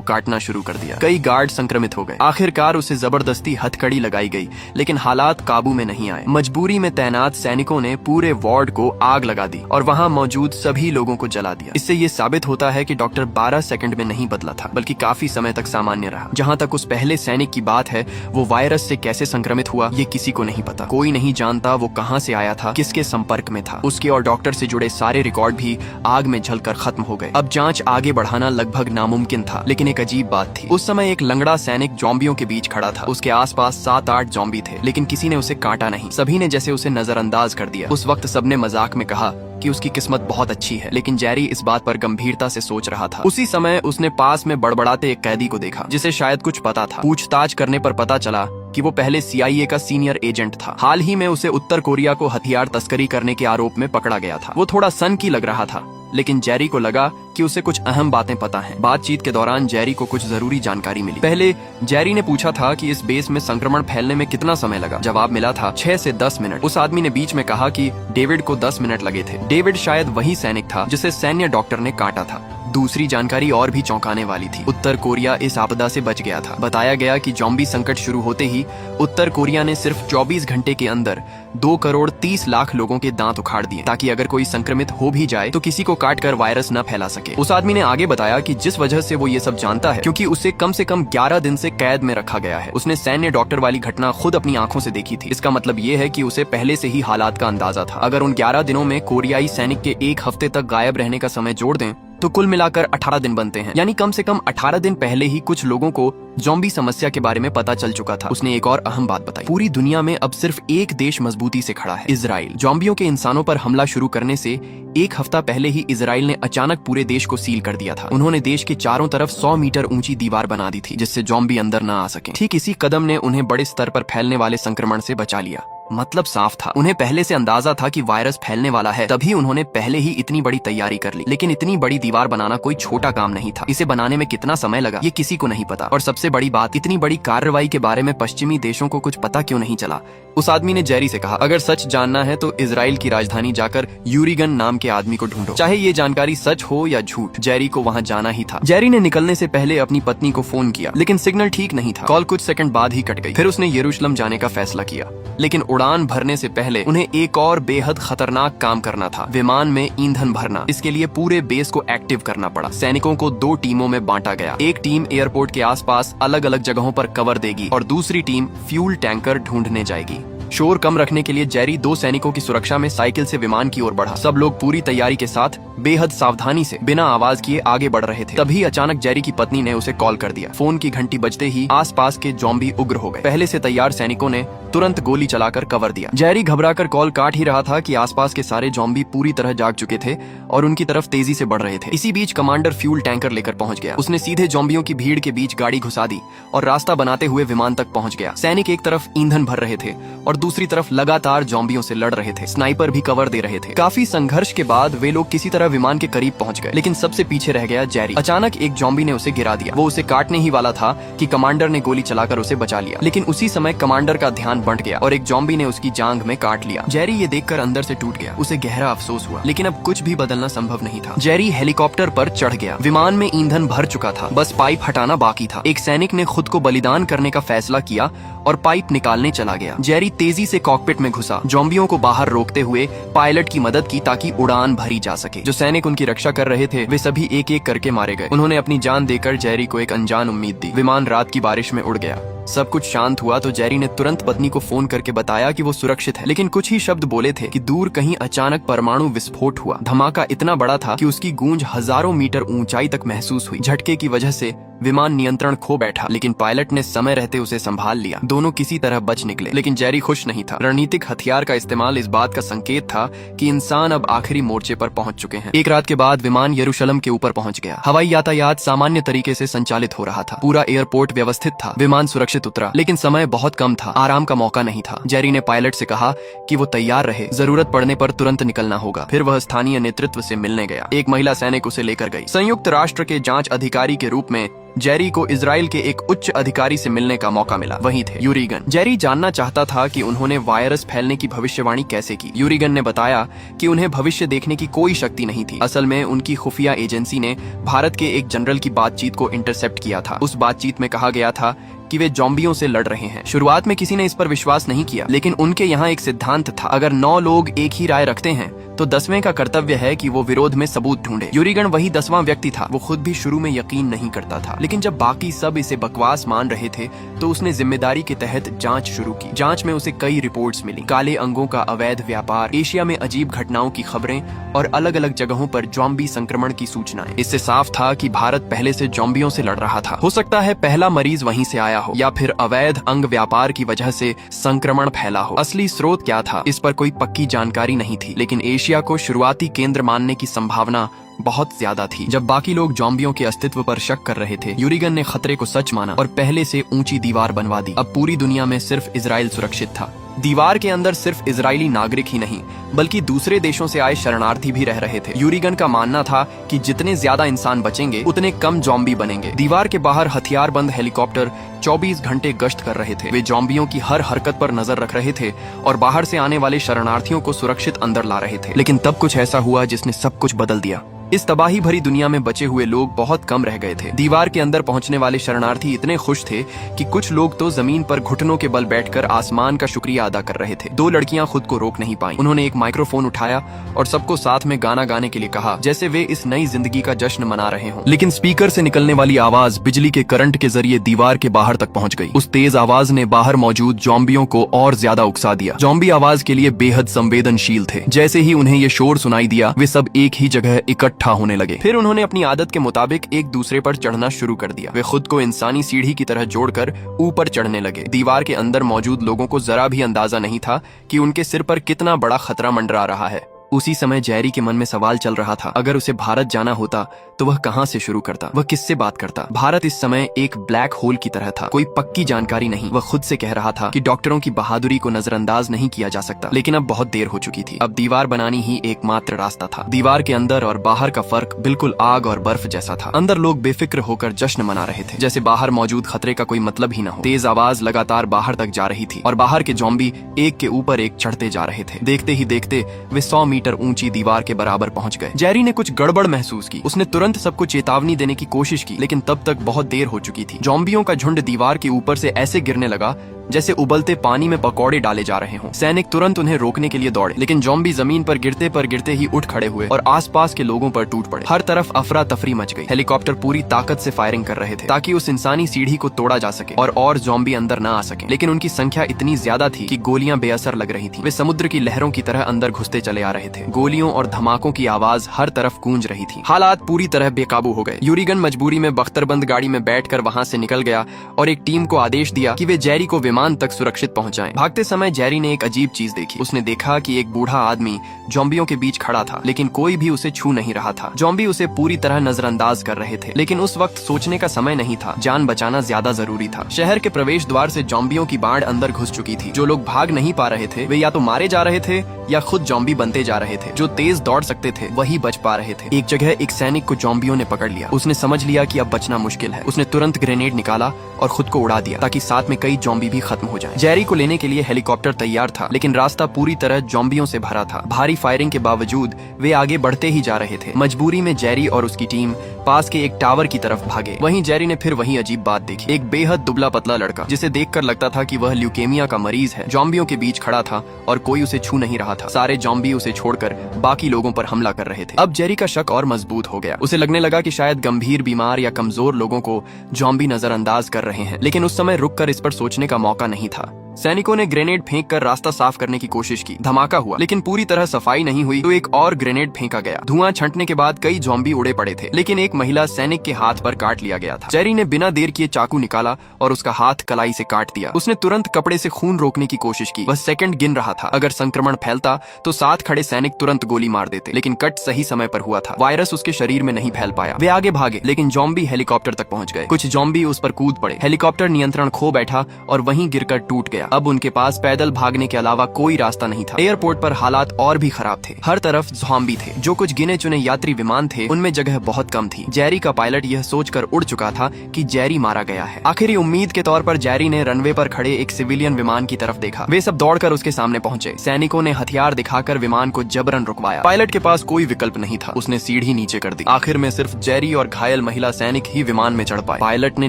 काटना शुरू कर दिया। कई गार्ड संक्रमित हो गए। आखिरकार उसे जबरदस्ती हथकड़ी लगाई गई, लेकिन हालात काबू में नहीं आए। मजबूरी में तैनात सैनिकों ने पूरे वार्ड को आग लगा दी और वहां मौजूद सभी लोगों को जला दिया। इससे ये साबित होता है कि डॉक्टर 12 सेकंड में नहीं बदला था, बल्कि काफी समय तक सामान्य रहा। जहां तक उस पहले सैनिक की बात है, वो वायरस से कैसे संक्रमित हुआ ये किसी को नहीं पता। कोई नहीं जानता वो कहां से आया था, किसके संपर्क में था। उसके और डॉक्टर से जुड़े सारे रिकॉर्ड भी आग में जलकर खत्म हो गए। अब जांच आगे बढ़ाना लगभग नामुमकिन था, लेकिन एक अजीब बात थी। उस समय एक लंगड़ा सैनिक जॉम्बियों के बीच खड़ा था। उसके आसपास 7-8 जॉम्बी थे, लेकिन किसी ने उसे काटा नहीं। सभी ने जैसे उसे नजरअंदाज कर दिया। उस वक्त सबने मजाक में कहा कि उसकी किस्मत बहुत अच्छी है, लेकिन जेरी इस बात पर गंभीरता से सोच रहा था। उसी समय उसने पास में बड़बड़ाते एक कैदी को देखा, जिसे शायद कुछ पता था। पूछताछ करने पर पता चला कि वो पहले CIA का सीनियर एजेंट था। हाल ही में उसे उत्तर कोरिया को हथियार तस्करी करने के आरोप में पकड़ा गया था। वो थोड़ा सनकी लग रहा था, लेकिन जेरी को लगा कि उसे कुछ अहम बातें पता हैं। बातचीत के दौरान जेरी को कुछ जरूरी जानकारी मिली। पहले जेरी ने पूछा था कि इस बेस में संक्रमण फैलने में कितना समय लगा। जवाब मिला था 6 से 10 मिनट। उस आदमी ने बीच में कहा कि डेविड को 10 मिनट लगे थे। डेविड शायद वही सैनिक था जिसे सैन्य डॉक्टर ने काटा था। दूसरी जानकारी और भी चौंकाने वाली थी। उत्तर कोरिया इस आपदा से बच गया था। बताया गया कि जॉम्बी संकट शुरू होते ही उत्तर कोरिया ने सिर्फ 24 घंटे के अंदर 2 करोड़ 30 लाख लोगों के दांत उखाड़ दिए, ताकि अगर कोई संक्रमित हो भी जाए तो किसी को काटकर वायरस न फैला सके। उस आदमी ने आगे बताया कि जिस वजह से वो ये सब जानता है, क्योंकि उसे कम से कम 11 दिन से कैद में रखा गया है। उसने सैन्य डॉक्टर वाली घटना खुद अपनी आंखों से देखी थी। इसका मतलब ये है कि उसे पहले से ही हालात का अंदाजा था। अगर उन 11 दिनों में कोरियाई सैनिक के 1 हफ्ते तक गायब रहने का समय जोड़ दें तो कुल मिलाकर 18 दिन बनते हैं। यानी कम से कम 18 दिन पहले ही कुछ लोगों को जॉम्बी समस्या के बारे में पता चल चुका था। उसने एक और अहम बात बताई। पूरी दुनिया में अब सिर्फ एक देश मजबूती से खड़ा है, इजराइल। जॉम्बियों के इंसानों पर हमला शुरू करने से 1 हफ्ता पहले ही इजराइल ने अचानक पूरे देश को सील कर दिया था। उन्होंने देश के चारों तरफ 100 मीटर ऊंची दीवार बना दी थी, जिससे जॉम्बी अंदर न आ सके। ठीक इसी कदम ने उन्हें बड़े स्तर पर फैलने वाले संक्रमण से बचा लिया। मतलब साफ था, उन्हें पहले से अंदाजा था कि वायरस फैलने वाला है, तभी उन्होंने पहले ही इतनी बड़ी तैयारी कर ली। लेकिन इतनी बड़ी दीवार बनाना कोई छोटा काम नहीं था। इसे बनाने में कितना समय लगा ये किसी को नहीं पता। और सबसे बड़ी बात, इतनी बड़ी कार्रवाई के बारे में पश्चिमी देशों को कुछ पता क्यों नहीं चला। उस आदमी ने जेरी से कहा, अगर सच जानना है तो इजराइल की राजधानी जाकर यूरिगन नाम के आदमी को ढूंढो, चाहे ये जानकारी सच हो या झूठ। जेरी को वहाँ जाना ही था। जेरी ने निकलने से पहले अपनी पत्नी को फोन किया, लेकिन सिग्नल ठीक नहीं था। कॉल कुछ सेकंड बाद ही कट गई। फिर उसने यरूशलेम जाने का फैसला किया, लेकिन उड़ान भरने से पहले उन्हें एक और बेहद खतरनाक काम करना था, विमान में ईंधन भरना। इसके लिए पूरे बेस को एक्टिव करना पड़ा। सैनिकों को 2 टीमों में बांटा गया। एक टीम एयरपोर्ट के आसपास अलग अलग जगहों पर कवर देगी और दूसरी टीम फ्यूल टैंकर ढूंढने जाएगी। शोर कम रखने के लिए जेरी 2 सैनिकों की सुरक्षा में साइकिल से विमान की ओर बढ़ा। सब लोग पूरी तैयारी के साथ बेहद सावधानी से बिना आवाज किए आगे बढ़ रहे थे। तभी अचानक जेरी की पत्नी ने उसे कॉल कर दिया। फोन की घंटी बजते ही आसपास के जॉम्बी उग्र हो गए। पहले से तैयार सैनिकों ने तुरंत गोली चलाकर कवर दिया। जेरी घबराकर कॉल काट ही रहा था कि आसपास के सारे जॉम्बी पूरी तरह जाग चुके थे और उनकी तरफ तेजी से बढ़ रहे थे। इसी बीच कमांडर फ्यूल टैंकर लेकर पहुंच गया। उसने सीधे जॉम्बियों की भीड़ के बीच गाड़ी घुसा दी और रास्ता बनाते हुए विमान तक पहुंच गया। सैनिक एक तरफ ईंधन भर रहे थे और दूसरी तरफ लगातार जॉम्बियों से लड़ रहे थे। स्नाइपर भी कवर दे रहे थे। काफी संघर्ष के बाद वे लोग किसी तरह विमान के करीब पहुंच गए, लेकिन सबसे पीछे रह गया जेरी। अचानक एक जॉम्बी ने उसे गिरा दिया। वो उसे काटने ही वाला था कि कमांडर ने गोली चलाकर उसे बचा लिया, लेकिन उसी समय कमांडर का ध्यान बंट गया और एक जॉम्बी ने उसकी जांघ में काट लिया। जेरी ये देखकर अंदर से टूट गया। उसे गहरा अफसोस हुआ, लेकिन अब कुछ भी बदलना संभव नहीं था। जेरी हेलीकॉप्टर पर चढ़ गया। विमान में ईंधन भर चुका था, बस पाइप हटाना बाकी था। एक सैनिक ने खुद को बलिदान करने का फैसला किया और पाइप निकालने चला गया। जेरी तेजी से कॉकपिट में घुसा, जॉम्बियों को बाहर रोकते हुए पायलट की मदद की ताकि उड़ान भरी जा सके। जो सैनिक उनकी रक्षा कर रहे थे वे सभी एक एक करके मारे गए। उन्होंने अपनी जान देकर जेरी को एक अनजान उम्मीद दी। विमान रात की बारिश में उड़ गया। सब कुछ शांत हुआ तो जेरी ने तुरंत पत्नी को फोन करके बताया कि वो सुरक्षित है, लेकिन कुछ ही शब्द बोले थे कि दूर कहीं अचानक परमाणु विस्फोट हुआ। धमाका इतना बड़ा था कि उसकी गूंज हजारों मीटर ऊंचाई तक महसूस हुई। झटके की वजह से विमान नियंत्रण खो बैठा, लेकिन पायलट ने समय रहते उसे संभाल लिया। दोनों किसी तरह बच निकले, लेकिन जेरी खुश नहीं था। रणनीतिक हथियार का इस्तेमाल इस बात का संकेत था कि इंसान अब आखिरी मोर्चे पर पहुंच चुके हैं। एक रात के बाद विमान यरूशलेम के ऊपर पहुंच गया। हवाई यातायात सामान्य तरीके से संचालित हो रहा था। पूरा एयरपोर्ट व्यवस्थित था। विमान सुरक्षित उतरा, लेकिन समय बहुत कम था। आराम का मौका नहीं था। जेरी ने पायलट से कहा कि वो तैयार रहे, जरूरत पड़ने पर तुरंत निकलना होगा। फिर वह स्थानीय नेतृत्व से मिलने गया। एक महिला सैनिक उसे लेकर गई। संयुक्त राष्ट्र के जांच अधिकारी के रूप में जेरी को इजराइल के एक उच्च अधिकारी से मिलने का मौका मिला। वही थे यूरीगन। जेरी जानना चाहता था कि उन्होंने वायरस फैलने की भविष्यवाणी कैसे की। यूरीगन ने बताया कि उन्हें भविष्य देखने की कोई शक्ति नहीं थी। असल में उनकी खुफिया एजेंसी ने भारत के एक जनरल की बातचीत को इंटरसेप्ट किया था। उस बातचीत में कहा गया था कि वे ज़ॉम्बियों से लड़ रहे हैं। शुरुआत में किसी ने इस पर विश्वास नहीं किया, लेकिन उनके यहाँ एक सिद्धांत था, अगर 9 लोग एक ही राय रखते हैं तो 10वें का कर्तव्य है कि वो विरोध में सबूत ढूंढे। यूरीगन वही 10वां व्यक्ति था। वो खुद भी शुरू में यकीन नहीं करता था, लेकिन जब बाकी सब इसे बकवास मान रहे थे तो उसने जिम्मेदारी के तहत जांच शुरू की। जांच में उसे कई रिपोर्ट्स मिली, काले अंगों का अवैध व्यापार, एशिया में अजीब घटनाओं की खबरें और अलग अलग जगहों पर ज़ॉम्बी संक्रमण की सूचनाएं। इससे साफ था कि भारत पहले से ज़ॉम्बियों से लड़ रहा था। हो सकता है पहला मरीज वहीं से आया हो, या फिर अवैध अंग व्यापार की वजह से संक्रमण फैला हो। असली स्रोत क्या था, इस पर कोई पक्की जानकारी नहीं थी, लेकिन एशिया को शुरुआती केंद्र मानने की संभावना बहुत ज्यादा थी। जब बाकी लोग ज़ॉम्बियों के अस्तित्व पर शक कर रहे थे, यूरीगन ने खतरे को सच माना और पहले से ऊंची दीवार बनवा दी। अब पूरी दुनिया में सिर्फ इजराइल सुरक्षित था। दीवार के अंदर सिर्फ इजरायली नागरिक ही नहीं, बल्कि दूसरे देशों से आए शरणार्थी भी रह रहे थे। यूरीगन का मानना था कि जितने ज्यादा इंसान बचेंगे उतने कम ज़ॉम्बी बनेंगे। दीवार के बाहर हथियारबंद हेलीकॉप्टर 24 घंटे गश्त कर रहे थे। वे ज़ॉम्बियों की हर हरकत पर नजर रख रहे थे और बाहर से आने वाले शरणार्थियों को सुरक्षित अंदर ला रहे थे। लेकिन तब कुछ ऐसा हुआ जिसने सब कुछ बदल दिया। इस तबाही भरी दुनिया में बचे हुए लोग बहुत कम रह गए थे। दीवार के अंदर पहुंचने वाले शरणार्थी इतने खुश थे कि कुछ लोग तो जमीन पर घुटनों के बल बैठकर आसमान का शुक्रिया अदा कर रहे थे। 2 लड़कियां खुद को रोक नहीं पाईं। उन्होंने एक माइक्रोफोन उठाया और सबको साथ में गाना गाने के लिए कहा, जैसे वे इस नई जिंदगी का जश्न मना रहे हों। लेकिन स्पीकर से निकलने वाली आवाज बिजली के करंट के जरिए दीवार के बाहर तक पहुंच गई। उस तेज आवाज ने बाहर मौजूद ज़ॉम्बियों को और ज्यादा उकसा दिया। ज़ॉम्बी आवाज के लिए बेहद संवेदनशील थे। जैसे ही उन्हें ये शोर सुनाई दिया, वे सब एक ही जगह इकट्ठा होने लगे। फिर उन्होंने अपनी आदत के मुताबिक एक दूसरे पर चढ़ना शुरू कर दिया। वे खुद को इंसानी सीढ़ी की तरह जोड़कर ऊपर चढ़ने लगे। दीवार के अंदर मौजूद लोगों को जरा भी अंदाजा नहीं था कि उनके सिर पर कितना बड़ा खतरा मंडरा रहा है। उसी समय जेरी के मन में सवाल चल रहा था, अगर उसे भारत जाना होता तो वह कहां से शुरू करता, वह किससे बात करता। भारत इस समय एक ब्लैक होल की तरह था, कोई पक्की जानकारी नहीं। वह खुद से कह रहा था कि डॉक्टरों की बहादुरी को नजरअंदाज नहीं किया जा सकता, लेकिन अब बहुत देर हो चुकी थी। अब दीवार बनानी ही एकमात्र रास्ता था। दीवार के अंदर और बाहर का फर्क बिल्कुल आग और बर्फ जैसा था। अंदर लोग बेफिक्र होकर जश्न मना रहे थे, जैसे बाहर मौजूद खतरे का कोई मतलब ही न हो। तेज आवाज लगातार बाहर तक जा रही थी और बाहर के ज़ॉम्बी एक के ऊपर एक चढ़ते जा रहे थे। देखते ही देखते वे 100 मीटर ऊंची दीवार के बराबर पहुंच गए। जेरी ने कुछ गड़बड़ महसूस की। उसने तुरंत सबको चेतावनी देने की कोशिश की, लेकिन तब तक बहुत देर हो चुकी थी। ज़ॉम्बियों का झुंड दीवार के ऊपर से ऐसे गिरने लगा जैसे उबलते पानी में पकौड़े डाले जा रहे हों। सैनिक तुरंत उन्हें रोकने के लिए दौड़े, लेकिन ज़ॉम्बी जमीन पर गिरते ही उठ खड़े हुए और आसपास के लोगों पर टूट पड़े। हर तरफ अफरा तफरी मच गई। हेलीकॉप्टर पूरी ताकत से फायरिंग कर रहे थे ताकि उस इंसानी सीढ़ी को तोड़ा जा सके और ज़ॉम्बी अंदर न आ सके। लेकिन उनकी संख्या इतनी ज्यादा थी कि गोलियां बेअसर लग रही थी। वे समुद्र की लहरों की तरह अंदर घुसते चले आ रहे थे। गोलियों और धमाकों की आवाज हर तरफ गूंज रही थी। हालात पूरी तरह बेकाबू हो गए। यूरीगन मजबूरी में बख्तरबंद गाड़ी में बैठकर वहां से निकल गया और एक टीम को आदेश दिया कि वे जेरी को विमान तक सुरक्षित पहुंचाएं। भागते समय जेरी ने एक अजीब चीज देखी। उसने देखा कि एक बूढ़ा आदमी ज़ॉम्बियों के बीच खड़ा था, लेकिन कोई भी उसे छू नहीं रहा था। ज़ॉम्बी उसे पूरी तरह नजरअंदाज कर रहे थे, लेकिन उस वक्त सोचने का समय नहीं था। जान बचाना ज्यादा जरूरी था। शहर के प्रवेश द्वार से ज़ॉम्बियों की बाढ़ अंदर घुस चुकी थी। जो लोग भाग नहीं पा रहे थे वे या तो मारे जा रहे थे या खुद ज़ॉम्बी बनते जा रहे थे। जो तेज दौड़ सकते थे वही बच पा रहे थे। एक जगह एक सैनिक को ज़ॉम्बियों ने पकड़ लिया। उसने समझ लिया कि अब बचना मुश्किल है। उसने तुरंत ग्रेनेड निकाला और खुद को उड़ा दिया ताकि साथ में कई ज़ॉम्बी भी खत्म हो जाएं। जेरी को लेने के लिए हेलीकॉप्टर तैयार था, लेकिन रास्ता पूरी तरह ज़ॉम्बियों से भरा था। भारी फायरिंग के बावजूद वे आगे बढ़ते ही जा रहे थे। मजबूरी में जेरी और उसकी टीम पास के एक टावर की तरफ भागे। वहीं जेरी ने फिर वही अजीब बात देखी। एक बेहद दुबला पतला लड़का जिसे देखकर लगता था कि वह ल्यूकेमिया का मरीज है, ज़ॉम्बियों के बीच खड़ा था और कोई उसे छू नहीं रहा था। सारे ज़ॉम्बी उसे छोड़कर बाकी लोगों पर हमला कर रहे थे। अब जेरी का शक और मजबूत हो गया। उसे लगने लगा कि शायद गंभीर बीमार या कमजोर लोगों को ज़ॉम्बी नजरअंदाज कर रहे हैं, लेकिन उस समय रुककर इस पर सोचने का मौका नहीं था। सैनिकों ने ग्रेनेड फेंक कर रास्ता साफ करने की कोशिश की। धमाका हुआ, लेकिन पूरी तरह सफाई नहीं हुई तो एक और ग्रेनेड फेंका गया। धुआं छंटने के बाद कई ज़ॉम्बी उड़े पड़े थे, लेकिन एक महिला सैनिक के हाथ पर काट लिया गया था। जेरी ने बिना देर किए चाकू निकाला और उसका हाथ कलाई से काट दिया। उसने तुरंत कपड़े से खून रोकने की कोशिश की। वह सेकंड गिन रहा था। अगर संक्रमण फैलता तो साथ खड़े सैनिक तुरंत गोली मार देते, लेकिन कट सही समय पर हुआ था। वायरस उसके शरीर में नहीं फैल पाया। वे आगे भागे, लेकिन ज़ॉम्बी हेलीकॉप्टर तक पहुंच गए। कुछ ज़ॉम्बी उस पर कूद पड़े। हेलीकॉप्टर नियंत्रण खो बैठा और वहीं गिरकर टूट गया। अब उनके पास पैदल भागने के अलावा कोई रास्ता नहीं था। एयरपोर्ट पर हालात और भी खराब थे। हर तरफ ज़ॉम्बी थे। जो कुछ गिने चुने यात्री विमान थे उनमें जगह बहुत कम थी। जेरी का पायलट यह सोचकर उड़ चुका था कि जेरी मारा गया है। आखिरी उम्मीद के तौर पर जेरी ने रनवे पर खड़े एक सिविलियन विमान की तरफ देखा। वे सब दौड़कर उसके सामने पहुंचे। सैनिकों ने हथियार दिखाकर विमान को जबरन रुकवाया। पायलट के पास कोई विकल्प नहीं था। उसने सीढ़ी नीचे कर दी। आखिर में सिर्फ जेरी और घायल महिला सैनिक ही विमान में चढ़ पाए। पायलट ने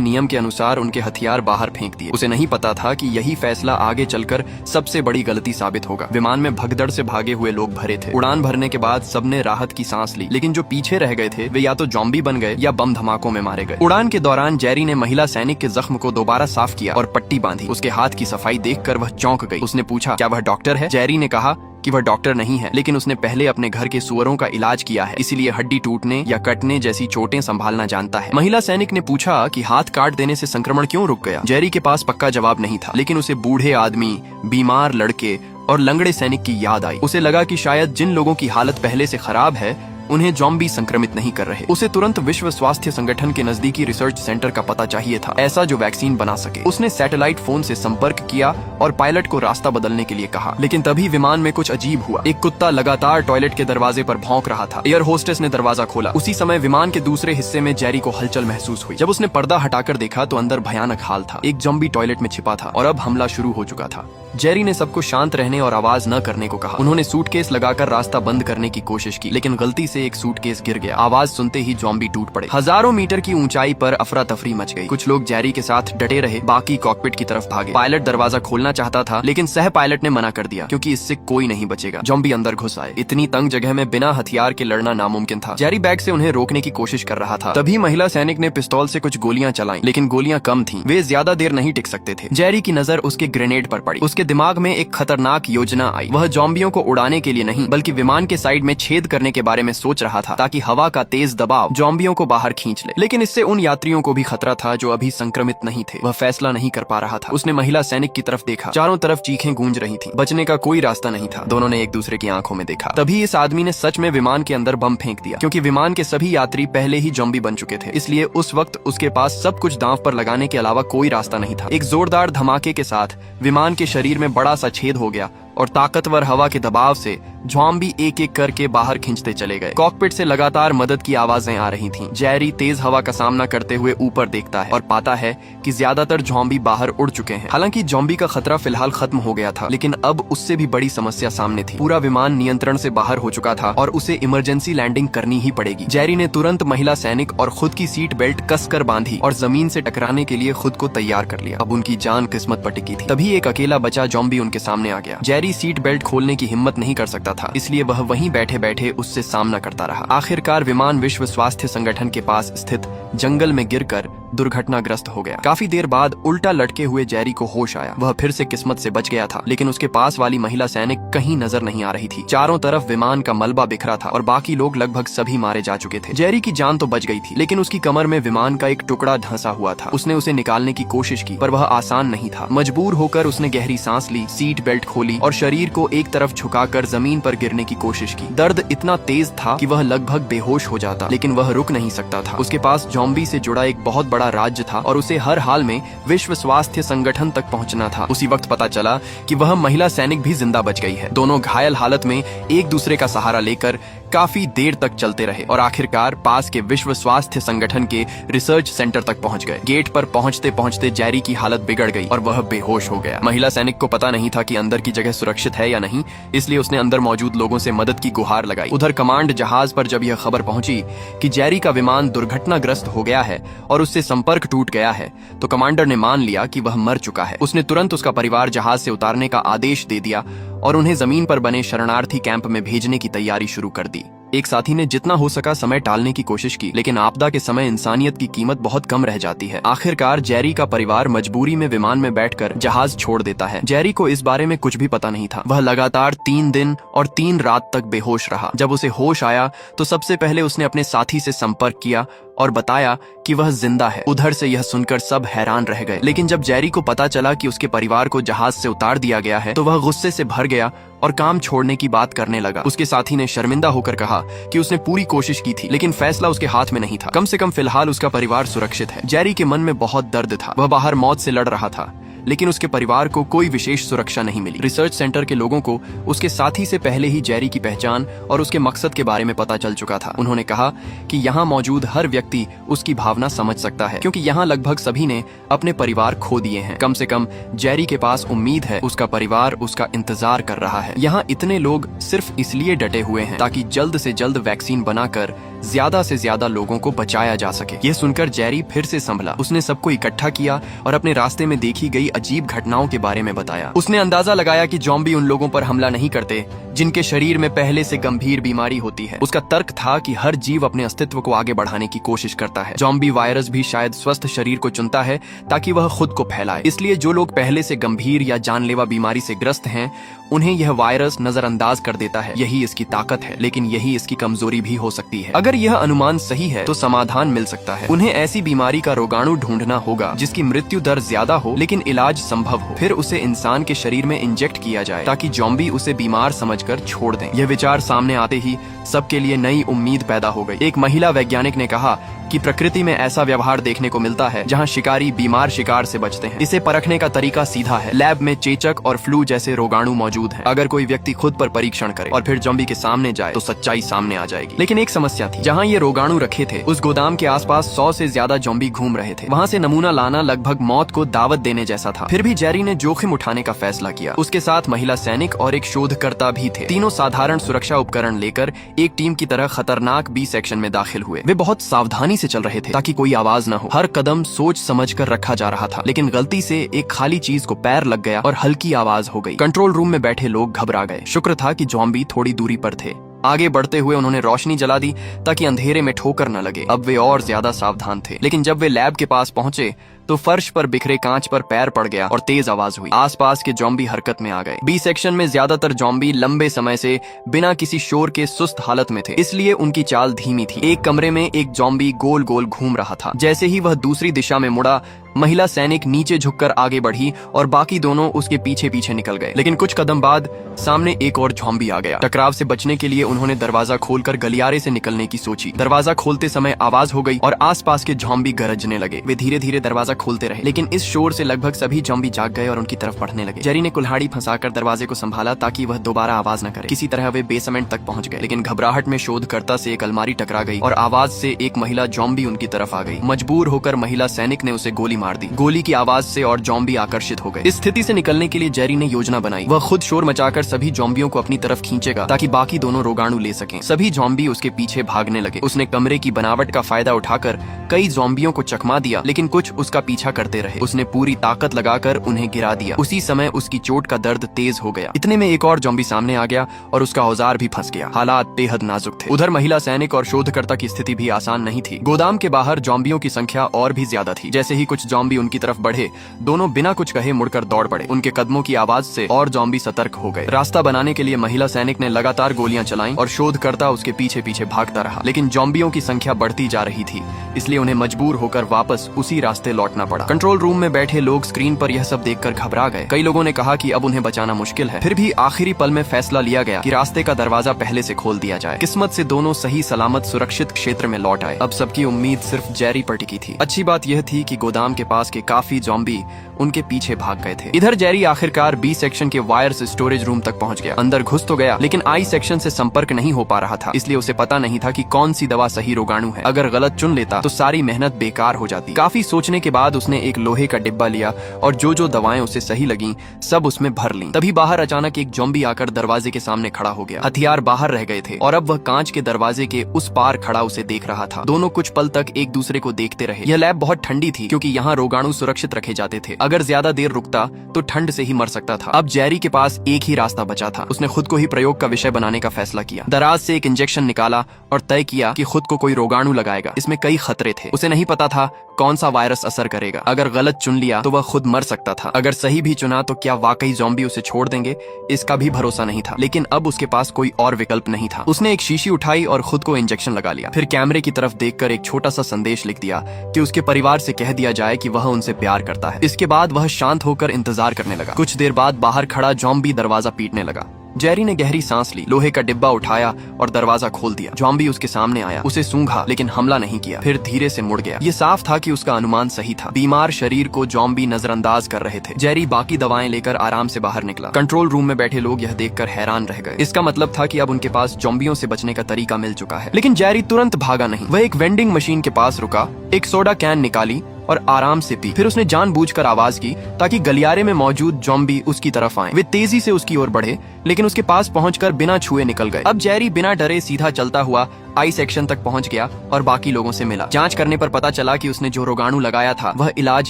नियम के अनुसार उनके हथियार बाहर फेंक दिए। उसे नहीं पता था कि यही फैसला आगे चलकर सबसे बड़ी गलती साबित होगा। विमान में भगदड़ से भागे हुए लोग भरे थे। उड़ान भरने के बाद सबने राहत की सांस ली, लेकिन जो पीछे रह गए थे वे या तो ज़ॉम्बी बन गए या बम धमाकों में मारे गए। उड़ान के दौरान जेरी ने महिला सैनिक के जख्म को दोबारा साफ किया और पट्टी बांधी। उसके हाथ की सफाई देखकर वह चौंक गई। उसने पूछा, क्या वह डॉक्टर है? जेरी ने कहा कि वह डॉक्टर नहीं है, लेकिन उसने पहले अपने घर के सुअरों का इलाज किया है, इसीलिए हड्डी टूटने या कटने जैसी चोटें संभालना जानता है। महिला सैनिक ने पूछा कि हाथ काट देने से संक्रमण क्यों रुक गया? जेरी के पास पक्का जवाब नहीं था, लेकिन उसे बूढ़े आदमी, बीमार लड़के और लंगड़े सैनिक की याद आई। उसे लगा कि शायद जिन लोगों की हालत पहले से खराब है उन्हें ज़ॉम्बी संक्रमित नहीं कर रहे। उसे तुरंत विश्व स्वास्थ्य संगठन के नजदीकी रिसर्च सेंटर का पता चाहिए था, ऐसा जो वैक्सीन बना सके। उसने सैटेलाइट फोन से संपर्क किया और पायलट को रास्ता बदलने के लिए कहा, लेकिन तभी विमान में कुछ अजीब हुआ। एक कुत्ता लगातार टॉयलेट के दरवाजे पर भौंक रहा था। एयर होस्टेस ने दरवाजा खोला। उसी समय विमान के दूसरे हिस्से में जेरी को हलचल महसूस हुई। जब उसने पर्दा हटाकर देखा तो अंदर भयानक हाल था। एक ज़ॉम्बी टॉयलेट में छिपा था और अब हमला शुरू हो चुका था। जेरी ने सबको शांत रहने और आवाज न करने को कहा। उन्होंने सूटकेस लगाकर रास्ता बंद करने की कोशिश की, लेकिन गलती से एक सूटकेस गिर गया। आवाज सुनते ही ज़ॉम्बी टूट पड़े। हजारों मीटर की ऊंचाई पर अफरा तफरी मच गई। कुछ लोग जेरी के साथ डटे रहे, बाकी कॉकपिट की तरफ भागे। पायलट दरवाजा खोलना चाहता था, लेकिन सह पायलट ने मना कर दिया, क्योंकि इससे कोई नहीं बचेगा। ज़ॉम्बी अंदर घुस आए। इतनी तंग जगह में बिना हथियार के लड़ना नामुमकिन था। जेरी बैग से उन्हें रोकने की कोशिश कर रहा था। तभी महिला सैनिक ने पिस्तौल से कुछ गोलियां चलाई, लेकिन गोलियां कम थीं। वे ज्यादा देर नहीं टिक सकते थे। जेरी की नजर उसके ग्रेनेड पर पड़ी। उसके दिमाग में एक खतरनाक योजना आई। वह ज़ॉम्बियों को उड़ाने के लिए नहीं, बल्कि विमान के साइड में छेद करने के बारे में सोच रहा था, ताकि हवा का तेज दबाव ज़ॉम्बियों को बाहर खींच ले। लेकिन इससे उन यात्रियों को भी खतरा था जो अभी संक्रमित नहीं थे। वह फैसला नहीं कर पा रहा था। उसने महिला सैनिक की तरफ देखा। चारों तरफ चीखें गूंज रही थीं। बचने का कोई रास्ता नहीं था। दोनों ने एक दूसरे की आंखों में देखा। तभी इस आदमी ने सच में विमान के अंदर बम फेंक दिया, क्योंकि विमान के सभी यात्री पहले ही ज़ॉम्बी बन चुके थे। इसलिए उस वक्त उसके पास सब कुछ दांव पर लगाने के अलावा कोई रास्ता नहीं था। एक जोरदार धमाके के साथ विमान के शरीर में बड़ा सा छेद हो गया और ताकतवर हवा के दबाव से ज़ॉम्बी एक एक करके बाहर खींचते चले गए। कॉकपिट से लगातार मदद की आवाजें आ रही थीं। जेरी तेज हवा का सामना करते हुए ऊपर देखता है और पाता है कि ज्यादातर ज़ॉम्बी बाहर उड़ चुके हैं। हालांकि ज़ॉम्बी का खतरा फिलहाल खत्म हो गया था, लेकिन अब उससे भी बड़ी समस्या सामने थी। पूरा विमान नियंत्रण से बाहर हो चुका था और उसे इमरजेंसी लैंडिंग करनी ही पड़ेगी। जेरी ने तुरंत महिला सैनिक और खुद की सीट बेल्ट कसकर बांधी और जमीन से टकराने के लिए खुद को तैयार कर लिया। अब उनकी जान किस्मत पर टिकी थी। तभी एक अकेला बचा ज़ॉम्बी उनके सामने आ गया। जेरी सीट बेल्ट खोलने की हिम्मत नहीं कर सकता था, इसलिए वह वहीं बैठे बैठे उससे सामना करता रहा। आखिरकार विमान विश्व स्वास्थ्य संगठन के पास स्थित जंगल में गिरकर दुर्घटनाग्रस्त हो गया। काफी देर बाद उल्टा लटके हुए जेरी को होश आया। वह फिर से किस्मत से बच गया था, लेकिन उसके पास वाली महिला सैनिक कहीं नजर नहीं आ रही थी। चारों तरफ विमान का मलबा बिखरा था और बाकी लोग लगभग सभी मारे जा चुके थे। जेरी की जान तो बच गई थी, लेकिन उसकी कमर में विमान का एक टुकड़ा धंसा हुआ था। उसने उसे निकालने की कोशिश की, पर वह आसान नहीं था। मजबूर होकर उसने गहरी सांस ली, सीट बेल्ट खोली और शरीर को एक तरफ झुकाकर जमीन पर गिरने की कोशिश की। दर्द इतना तेज था कि वह लगभग बेहोश हो जाता, लेकिन वह रुक नहीं सकता था। उसके पास ज़ॉम्बी से जुड़ा एक बहुत बड़ा राज्य था और उसे हर हाल में विश्व स्वास्थ्य संगठन तक पहुंचना था। उसी वक्त पता चला कि वह महिला सैनिक भी जिंदा बच गई है। दोनों घायल हालत में एक दूसरे का सहारा लेकर काफी देर तक चलते रहे और आखिरकार पास के विश्व स्वास्थ्य संगठन के रिसर्च सेंटर तक पहुंच गए। गेट पर पहुंचते पहुंचते जेरी की हालत बिगड़ गई और वह बेहोश हो गया। महिला सैनिक को पता नहीं था कि अंदर की जगह सुरक्षित है या नहीं, इसलिए उसने अंदर मौजूद लोगों से मदद की गुहार लगाई। उधर कमांड जहाज पर जब यह खबर पहुंची कि जेरी का विमान दुर्घटनाग्रस्त हो गया है और उससे संपर्क टूट गया है, तो कमांडर ने मान लिया कि वह मर चुका है। उसने तुरंत उसका परिवार जहाज से उतारने का आदेश दे दिया और उन्हें जमीन पर बने शरणार्थी कैंप में भेजने की तैयारी शुरू कर दी। एक साथी ने जितना हो सका समय टालने की कोशिश की, लेकिन आपदा के समय इंसानियत की कीमत बहुत कम रह जाती है। आखिरकार जेरी का परिवार मजबूरी में विमान में बैठकर जहाज छोड़ देता है। जेरी को इस बारे में कुछ भी पता नहीं था। वह लगातार 3 दिन और 3 रात तक बेहोश रहा। जब उसे होश आया तो सबसे पहले उसने अपने साथी से संपर्क किया और बताया कि वह जिंदा है। उधर से यह सुनकर सब हैरान रह गए, लेकिन जब जेरी को पता चला कि उसके परिवार को जहाज से उतार दिया गया है तो वह गुस्से से भर गया और काम छोड़ने की बात करने लगा। उसके साथी ने शर्मिंदा होकर कहा कि उसने पूरी कोशिश की थी, लेकिन फैसला उसके हाथ में नहीं था। कम से कम फिलहाल उसका परिवार सुरक्षित है। जेरी के मन में बहुत दर्द था। वह बाहर मौत से लड़ रहा था, लेकिन उसके परिवार को कोई विशेष सुरक्षा नहीं मिली। रिसर्च सेंटर के लोगों को उसके साथी से पहले ही जेरी की पहचान और उसके मकसद के बारे में पता चल चुका था। उन्होंने कहा कि यहाँ मौजूद हर व्यक्ति उसकी भावना समझ सकता है, क्योंकि यहाँ लगभग सभी ने अपने परिवार खो दिए हैं। कम से कम जेरी के पास उम्मीद है, उसका परिवार उसका इंतजार कर रहा है। यहाँ इतने लोग सिर्फ इसलिए डटे हुए हैं ताकि जल्द से जल्द वैक्सीन बनाकर ज्यादा से ज्यादा लोगों को बचाया जा सके। यह सुनकर जेरी फिर से संभला। उसने सबको इकट्ठा किया और अपने रास्ते में देखी गई अजीब घटनाओं के बारे में बताया। उसने अंदाजा लगाया कि ज़ॉम्बी उन लोगों पर हमला नहीं करते जिनके शरीर में पहले से गंभीर बीमारी होती है। उसका तर्क था कि हर जीव अपने अस्तित्व को आगे बढ़ाने की कोशिश करता है। ज़ॉम्बी वायरस भी शायद स्वस्थ शरीर को चुनता है ताकि वह खुद को फैलाए। इसलिए जो लोग पहले से गंभीर या जानलेवा बीमारी से ग्रस्त हैं, उन्हें यह वायरस नजरअंदाज कर देता है। यही इसकी ताकत है, लेकिन यही इसकी कमजोरी भी हो सकती है। अगर यह अनुमान सही है तो समाधान मिल सकता है। उन्हें ऐसी बीमारी का रोगाणु ढूंढना होगा जिसकी मृत्यु दर ज्यादा हो लेकिन इलाज संभव हो। फिर उसे इंसान के शरीर में इंजेक्ट किया जाए ताकि ज़ॉम्बी उसे बीमार समझकर छोड़ दें। यह विचार सामने आते ही सबके लिए नई उम्मीद पैदा हो गई। एक महिला वैज्ञानिक ने कहा कि प्रकृति में ऐसा व्यवहार देखने को मिलता है जहां शिकारी बीमार शिकार से बचते हैं। इसे परखने का तरीका सीधा है। लैब में चेचक और फ्लू जैसे रोगाणु मौजूद हैं। अगर कोई व्यक्ति खुद पर परीक्षण करे और फिर ज़ॉम्बी के सामने जाए तो सच्चाई सामने आ जाएगी। लेकिन एक समस्या थी। जहां ये रोगाणु रखे थे उस गोदाम के आसपास 100 से ज्यादा ज़ॉम्बी घूम रहे थे। वहां से नमूना लाना लगभग मौत को दावत देने जैसा था। फिर भी जेरी ने जोखिम उठाने का फैसला किया। उसके साथ महिला सैनिक और एक शोधकर्ता भी थे। तीनों साधारण सुरक्षा उपकरण लेकर एक टीम की तरह खतरनाक बी सेक्शन में दाखिल हुए। वे बहुत सावधानी से चल रहे थे ताकि कोई आवाज न हो। हर कदम सोच समझ कर रखा जा रहा था, लेकिन गलती से एक खाली चीज को पैर लग गया और हल्की आवाज हो गई। कंट्रोल रूम में बैठे लोग घबरा गए। शुक्र था कि ज़ॉम्बी थोड़ी दूरी पर थे। आगे बढ़ते हुए उन्होंने रोशनी जला दी ताकि अंधेरे में ठोकर न लगे। अब वे और ज्यादा सावधान थे, लेकिन जब वे लैब के पास पहुंचे तो फर्श पर बिखरे कांच पर पैर पड़ गया और तेज आवाज हुई। आसपास के ज़ॉम्बी हरकत में आ गए। बी सेक्शन में ज्यादातर ज़ॉम्बी लंबे समय से बिना किसी शोर के सुस्त हालत में थे, इसलिए उनकी चाल धीमी थी। एक कमरे में एक ज़ॉम्बी गोल गोल घूम रहा था। जैसे ही वह दूसरी दिशा में मुड़ा, महिला सैनिक नीचे झुककर आगे बढ़ी और बाकी दोनों उसके पीछे पीछे निकल गए। लेकिन कुछ कदम बाद सामने एक और ज़ॉम्बी आ गया। टकराव से बचने के लिए उन्होंने दरवाजा खोलकर गलियारे से निकलने की सोची। दरवाजा खोलते समय आवाज हो गई और आसपास के ज़ॉम्बी गरजने लगे। वे धीरे धीरे दरवाजा खोलते रहे, लेकिन इस शोर से लगभग सभी ज़ॉम्बी जाग गए और उनकी तरफ बढ़ने लगे। जेरी ने कुल्हाड़ी फंसाकर दरवाजे को संभाला ताकि वह दोबारा आवाज न करे। किसी तरह वे बेसमेंट तक पहुंच गए, लेकिन घबराहट में शोधकर्ता से एक अलमारी टकरा गई और आवाज से एक महिला ज़ॉम्बी उनकी तरफ आ गई। मजबूर होकर महिला सैनिक ने उसे गोली मार दी। गोली की आवाज से और ज़ॉम्बी आकर्षित हो गए। इस स्थिति से निकलने के लिए जेरी ने योजना बनाई। वह खुद शोर मचाकर सभी ज़ॉम्बियों को अपनी तरफ खींचेगा ताकि बाकी दोनों रोगाणु ले सकें। सभी ज़ॉम्बी उसके पीछे भागने लगे। उसने कमरे की बनावट का फायदा उठाकर कई ज़ॉम्बियों को चकमा दिया, लेकिन कुछ उसका पीछा करते रहे। उसने पूरी ताकत लगाकर उन्हें गिरा दिया। उसी समय उसकी चोट का दर्द तेज हो गया। इतने में एक और ज़ॉम्बी सामने आ गया और उसका औजार भी फंस गया। हालात बेहद नाजुक थे। उधर महिला सैनिक और शोधकर्ता की स्थिति भी आसान नहीं थी। गोदाम के बाहर ज़ॉम्बियों की संख्या और भी ज्यादा थी। जैसे ही कुछ ज़ॉम्बी उनकी तरफ बढ़े, दोनों बिना कुछ कहे मुड़कर दौड़ पड़े। उनके कदमों की आवाज से और ज़ॉम्बी सतर्क हो गए। रास्ता बनाने के लिए महिला सैनिक ने लगातार गोलियां चलाईं और शोधकर्ता उसके पीछे पीछे भागता रहा, लेकिन ज़ॉम्बियों की संख्या बढ़ती जा रही थी, इसलिए उन्हें मजबूर होकर वापस उसी रास्ते लौटना पड़ा। कंट्रोल रूम में बैठे लोग स्क्रीन पर यह सब देखकर घबरा गए। कई लोगों ने कहा कि अब उन्हें बचाना मुश्किल है। फिर भी आखिरी पल में फैसला लिया गया कि रास्ते का दरवाजा पहले से खोल दिया जाए। किस्मत से दोनों सही सलामत सुरक्षित क्षेत्र में लौट आए। अब सबकी उम्मीद सिर्फ जेरी पर टिकी थी। अच्छी बात यह थी कि गोदाम के पास के काफी ज़ॉम्बी उनके पीछे भाग गए थे। इधर जेरी आखिरकार बी सेक्शन के वायर्स स्टोरेज रूम तक पहुंच गया। अंदर घुस तो गया, लेकिन आई सेक्शन से संपर्क नहीं हो पा रहा था, इसलिए उसे पता नहीं था कि कौन सी दवा सही रोगाणु है। अगर गलत चुन लेता तो सारी मेहनत बेकार हो जाती। काफी सोचने के बाद बाद उसने एक लोहे का डिब्बा लिया और जो जो दवाएं उसे सही लगी सब उसमें भर ली। तभी बाहर अचानक एक ज़ॉम्बी आकर दरवाजे के सामने खड़ा हो गया। हथियार बाहर रह गए थे और अब वह कांच के दरवाजे के उस पार खड़ा उसे देख रहा था। दोनों कुछ पल तक एक दूसरे को देखते रहे। यह लैब बहुत ठंडी थी क्योंकि यहाँ रोगाणु सुरक्षित रखे जाते थे। अगर ज्यादा देर रुकता तो ठंड से ही मर सकता था। अब जेरी के पास एक ही रास्ता बचा था। उसने खुद को ही प्रयोग का विषय बनाने का फैसला किया। दराज से एक इंजेक्शन निकाला और तय किया कि खुद को कोई रोगाणु लगाएगा। इसमें कई खतरे थे। उसे नहीं पता था कौन सा वायरस असर करेगा। अगर गलत चुन लिया तो वह खुद मर सकता था। अगर सही भी चुना तो क्या वाकई ज़ॉम्बी उसे छोड़ देंगे, इसका भी भरोसा नहीं था। लेकिन अब उसके पास कोई और विकल्प नहीं था। उसने एक शीशी उठाई और खुद को इंजेक्शन लगा लिया। फिर कैमरे की तरफ देखकर एक छोटा सा संदेश लिख दिया कि उसके परिवार से कह दिया जाए कि वह उनसे प्यार करता है। इसके बाद वह शांत होकर इंतजार करने लगा। कुछ देर बाद बाहर खड़ा ज़ॉम्बी दरवाजा पीटने लगा। जेरी ने गहरी सांस ली, लोहे का डिब्बा उठाया और दरवाजा खोल दिया। ज़ॉम्बी उसके सामने आया, उसे सूंघा लेकिन हमला नहीं किया। फिर धीरे से मुड़ गया। ये साफ था कि उसका अनुमान सही था। बीमार शरीर को ज़ॉम्बी नजरअंदाज कर रहे थे। जेरी बाकी दवाएं लेकर आराम से बाहर निकला। कंट्रोल रूम में बैठे लोग यह देखकर हैरान रह गए। इसका मतलब था कि अब उनके पास ज़ॉम्बियों से बचने का तरीका मिल चुका है। लेकिन जेरी तुरंत भागा नहीं। वह एक वेंडिंग मशीन के पास रुका, एक सोडा कैन निकाली और आराम से पी। फिर उसने जानबूझकर आवाज की ताकि गलियारे में मौजूद ज़ॉम्बी उसकी तरफ आए। वे तेजी से उसकी ओर बढ़े लेकिन उसके पास पहुंचकर बिना छुए निकल गए। अब जेरी बिना डरे सीधा चलता हुआ आई सेक्शन तक पहुंच गया और बाकी लोगों से मिला। जांच करने पर पता चला कि उसने जो रोगाणु लगाया था वह इलाज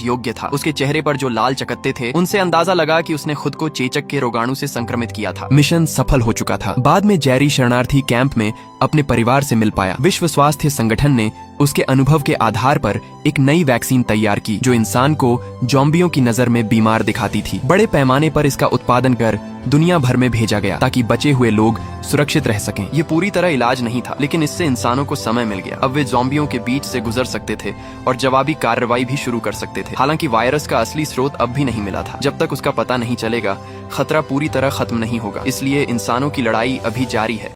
योग्य था। उसके चेहरे पर जो लाल चकत्ते थे उनसे अंदाजा लगा कि उसने खुद को चेचक के रोगाणु से संक्रमित किया था। मिशन सफल हो चुका था। बाद में जेरी शरणार्थी कैंप में अपने परिवार से मिल पाया। विश्व स्वास्थ्य संगठन ने उसके अनुभव के आधार पर एक नई वैक्सीन तैयार की जो इंसान को ज़ॉम्बियों की नजर में बीमार दिखाती थी। बड़े पैमाने पर इसका उत्पादन कर दुनिया भर में भेजा गया ताकि बचे हुए लोग सुरक्षित रह सकें। ये पूरी तरह इलाज नहीं था लेकिन इससे इंसानों को समय मिल गया। अब वे ज़ॉम्बियों के बीच से गुजर सकते थे और जवाबी कार्रवाई भी शुरू कर सकते थे। हालांकि वायरस का असली स्रोत अब भी नहीं मिला था। जब तक उसका पता नहीं चलेगा खतरा पूरी तरह खत्म नहीं होगा। इसलिए इंसानों की लड़ाई अभी जारी है।